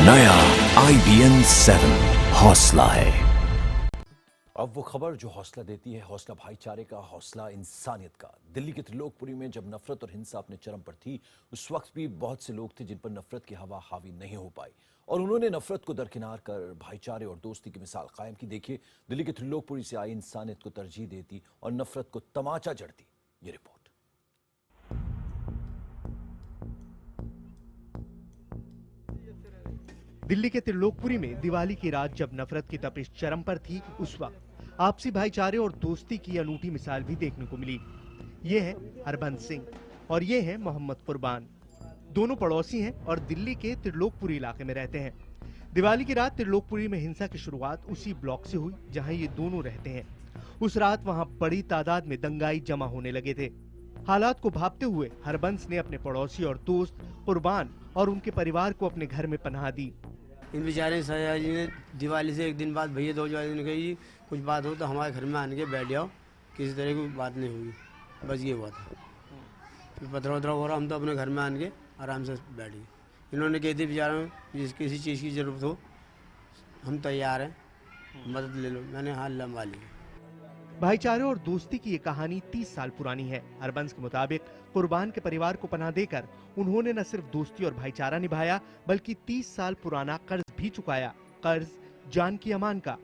नया IBN 7 हौसला है। अब वो खबर जो हौसला देती है, हौसला भाईचारे का, हौसला इंसानियत का। दिल्ली के त्रिलोकपुरी में जब नफरत और हिंसा अपने चरम पर थी, उस वक्त भी बहुत से लोग थे जिन पर नफरत की हवा हावी नहीं हो पाई और उन्होंने नफरत को दरकिनार कर भाईचारे और दोस्ती की मिसाल कायम की। देखिए, दिल्ली के त्रिलोकपुरी से आई इंसानियत को तरजीह देती और नफरत को तमाचा जड़ती ये रिपोर्ट। दिल्ली के त्रिलोकपुरी में दिवाली की रात जब नफरत की तपिश चरम पर थी, उस वक्त आपसी भाईचारे और दोस्ती की अनूठी मिसाल भी देखने को मिली। ये है हरबंस सिंह और ये है मोहम्मद कुर्बान। दोनों पड़ोसी हैं और दिल्ली के त्रिलोकपुरी इलाके में रहते हैं। दिवाली की रात त्रिलोकपुरी में हिंसा की शुरुआत उसी ब्लॉक से हुई जहां ये दोनों रहते हैं। उस रात वहां बड़ी तादाद में दंगाई जमा होने लगे थे। हालात को भांपते हुए हरबंस ने अपने पड़ोसी और दोस्त कुर्बान और उनके परिवार को अपने घर में पनाह दी। इन बेचारे सजा जी ने दिवाली से एक दिन बाद भैया 2 दिन कही कुछ बात हो तो हमारे घर में आने के बैठ जाओ, किसी तरह की बात नहीं हुई, बस ये हुआ था। फिर पथरा वथरा हो रहा, हम तो अपने घर में आने के आराम से बैठ गए। इन्होंने कही थी बेचारों जिस किसी चीज़ की ज़रूरत हो हम तैयार हैं, मदद ले लो। मैंने हाँ लंबा ली। भाईचारे और दोस्ती की ये कहानी 30 साल पुरानी है। हरबंस के मुताबिक कुर्बान के परिवार को पनाह देकर उन्होंने न सिर्फ दोस्ती और भाईचारा निभाया बल्कि 30 साल पुराना कर्ज भी चुकाया, कर्ज जान की अमान का।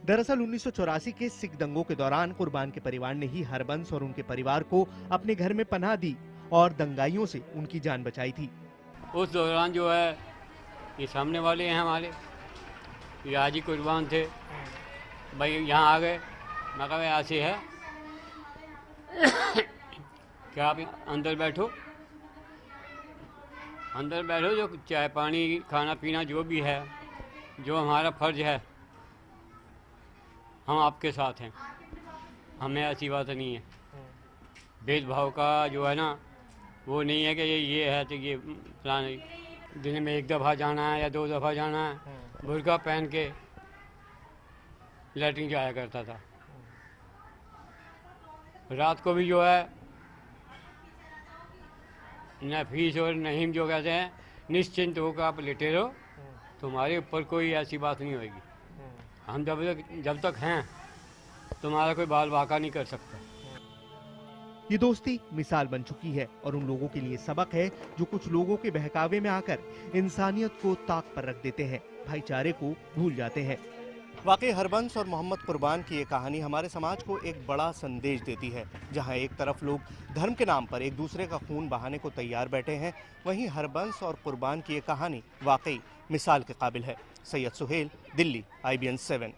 दरअसल 1984 के सिख दंगों के दौरान कुर्बान के परिवार ने ही हरबंस और उनके परिवार को अपने घर में पनाह दी और दंगाइयों से उनकी जान बचाई थी। उस दौरान जो है ये सामने वाले हैं हमारे, ये हाजी कुर्बान थे भाई, यहाँ आ गए। मैं कहा ऐसे है क्या आप अंदर बैठो, अंदर बैठो, जो चाय पानी खाना पीना जो भी है, जो हमारा फर्ज है हम आपके साथ हैं। हमें ऐसी बात नहीं है, भेदभाव का जो है ना वो नहीं है कि ये है तो ये फलाने। दिन में 1 दफ़ा जाना है या 2 दफ़ा जाना है, बुर्का पहन के लैट्रिन जाया करता था। रात को भी जो है नफीस और नहीम जो कहते हैं निश्चिंत होकर आप लेटे रहो, तुम्हारे ऊपर कोई ऐसी बात नहीं होगी। हम जब तक हैं तुम्हारा कोई बाल वाका नहीं कर सकता। ये दोस्ती मिसाल बन चुकी है और उन लोगों के लिए सबक है जो कुछ लोगों के बहकावे में आकर इंसानियत को ताक पर रख देते हैं, भाईचारे को भूल जाते हैं। वाकई हरबंस और मोहम्मद कुर्बान की ये कहानी हमारे समाज को एक बड़ा संदेश देती है। जहां एक तरफ लोग धर्म के नाम पर एक दूसरे का खून बहाने को तैयार बैठे हैं, वहीं हरबंस और कुर्बान की ये कहानी वाकई मिसाल के काबिल है। सैयद सुहेल, दिल्ली, IBN 7।